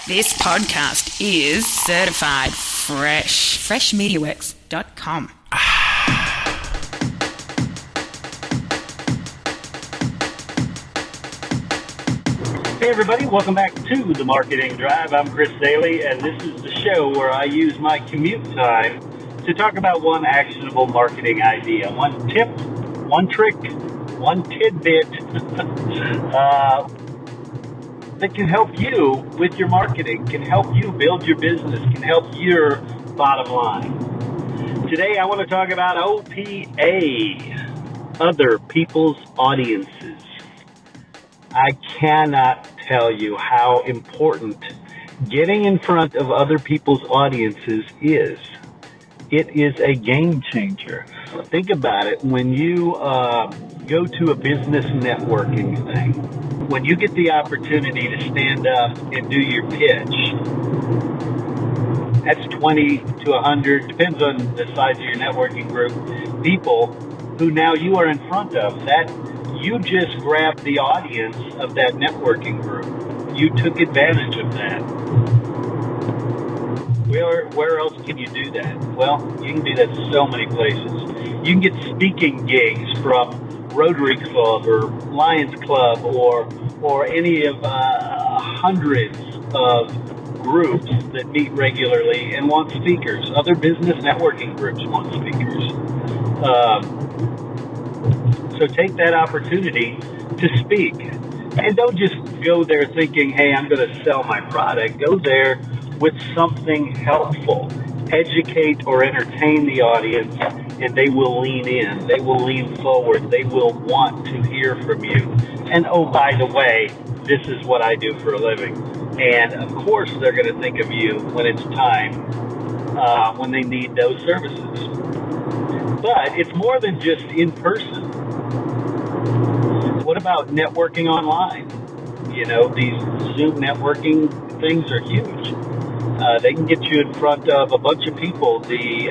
This podcast is certified fresh. Freshmediaworks.com. Hey everybody, welcome back to the Marketing Drive. I'm Chris Doelle, and this is the show where I use my commute time to talk about one actionable marketing idea, one tip, one trick, one tidbit that can help you with your marketing, can help you build your business, can help your bottom line. Today I want to talk about OPA, other people's audiences. I cannot tell you how important getting in front of other people's audiences is. It is a game changer. Think about it. When you go to a business networking thing, when you get the opportunity to stand up and do your pitch, that's 20 to 100, depends on the size of your networking group, people who now you are in front of. That you just grabbed the audience of that networking group. You took advantage of that. Where else can you do that? Well, you can do that so many places. You can get speaking gigs from Rotary Club or Lions Club or any of hundreds of groups that meet regularly and want speakers. Other business networking groups want speakers. So take that opportunity to speak. And don't just go there thinking, hey, I'm going to sell my product. Go there with something helpful. Educate or entertain the audience, and they will lean in. They will lean forward. They will want to hear from you. And oh, by the way, this is what I do for a living. And of course, they're going to think of you when it's time, when they need those services. But it's more than just in person. What about networking online? You know, these Zoom networking things are huge. They can get you in front of a bunch of people. The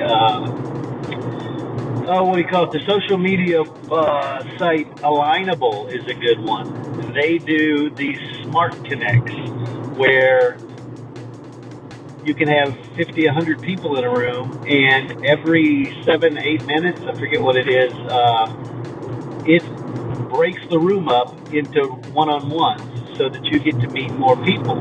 the social media site Alignable is a good one. They do these smart connects where you can have 50, 100 people in a room, and every 7-8 minutes, I forget what it is, it breaks the room up into one-on-ones so that you get to meet more people.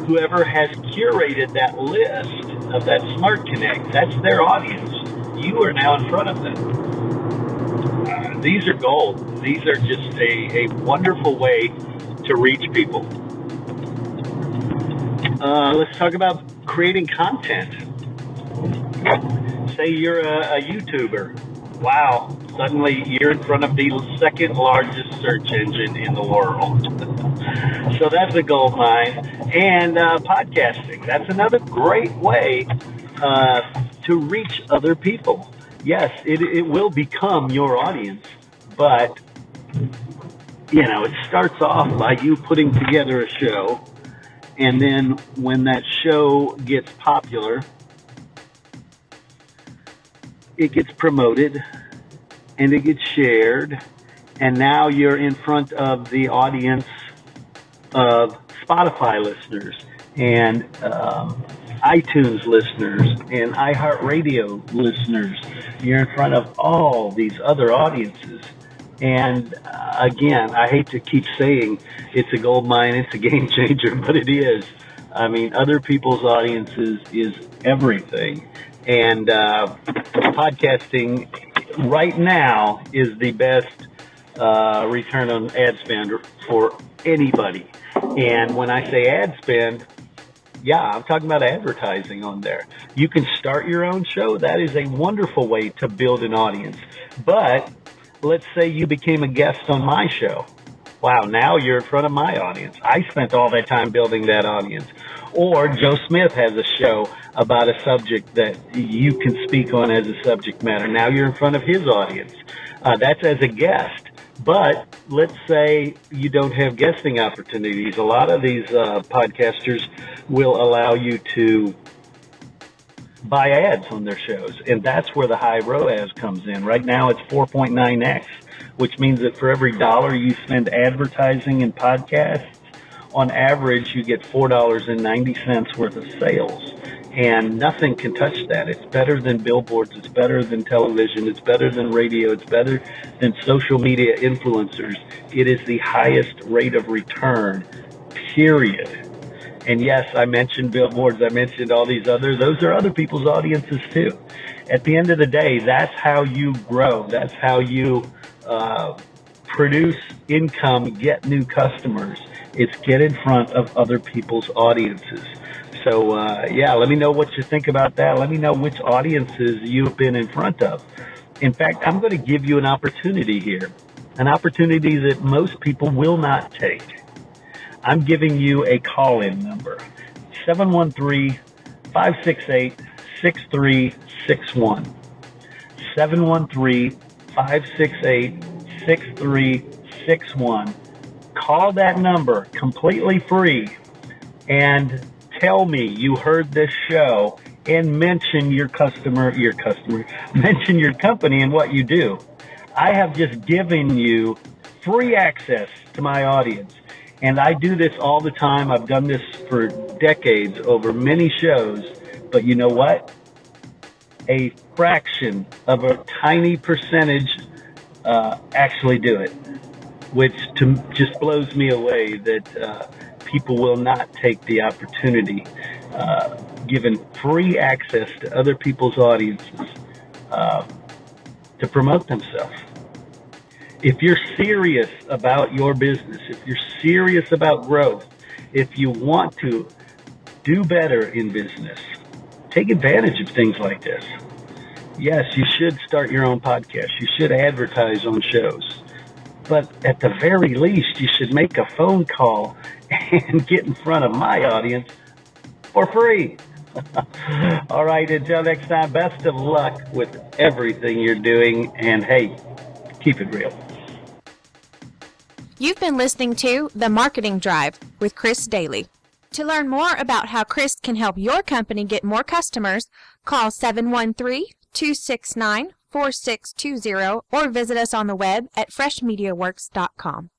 Whoever has curated that list of that Smart Connect, that's their audience. You are now in front of them. These are gold. These are just a wonderful way to reach people. Let's talk about creating content. Say you're a YouTuber. Wow, suddenly you're in front of the second largest search engine in the world. So that's a gold mine. And podcasting, that's another great way to reach other people. Yes, it will become your audience, but, you know, it starts off by you putting together a show, and then when that show gets popular, it gets promoted, and it gets shared, and now you're in front of the audience of Spotify listeners and iTunes listeners and iHeartRadio listeners. You're in front of all these other audiences. And again, I hate to keep saying it's a gold mine, it's a game changer, but it is. I mean, other people's audiences is everything. And podcasting right now is the best return on ad spend for anybody. And when I say ad spend, yeah, I'm talking about advertising on there. You can start your own show. That is a wonderful way to build an audience. But let's say you became a guest on my show. Wow, now you're in front of my audience. I spent all that time building that audience. Or Joe Smith has a show about a subject that you can speak on as a subject matter. Now you're in front of his audience. That's as a guest. But let's say you don't have guesting opportunities. A lot of these podcasters will allow you to buy ads on their shows, and that's where the high ROAS comes in. Right now it's 4.9x, which means that for every dollar you spend advertising in podcasts on average, you get $4.90 worth of sales. And nothing can touch that. It's better than billboards. It's better than television. It's better than radio. It's better than social media influencers. It is the highest rate of return, period. And yes, I mentioned billboards. I mentioned all these others. Those are other people's audiences too. At the end of the day, that's how you grow. That's how you produce income, get new customers. It's get in front of other people's audiences. So, let me know what you think about that. Let me know which audiences you've been in front of. In fact, I'm going to give you an opportunity here, an opportunity that most people will not take. I'm giving you a call-in number, 713-568-6361. 713-568-6361. Call that number completely free and tell me you heard this show and mention your mention your company and what you do. I have just given you free access to my audience. And I do this all the time. I've done this for decades over many shows. But you know what? A fraction of a tiny percentage actually do it, which just blows me away that people will not take the opportunity, given free access to other people's audiences, to promote themselves. If you're serious about your business, if you're serious about growth, if you want to do better in business, take advantage of things like this. Yes, you should start your own podcast. You should advertise on shows. But at the very least, you should make a phone call and get in front of my audience for free. All right, until next time, best of luck with everything you're doing. And hey, keep it real. You've been listening to The Marketing Drive with Chris Doelle. To learn more about how Chris can help your company get more customers, call 713-269-4620 or visit us on the web at freshmediaworks.com.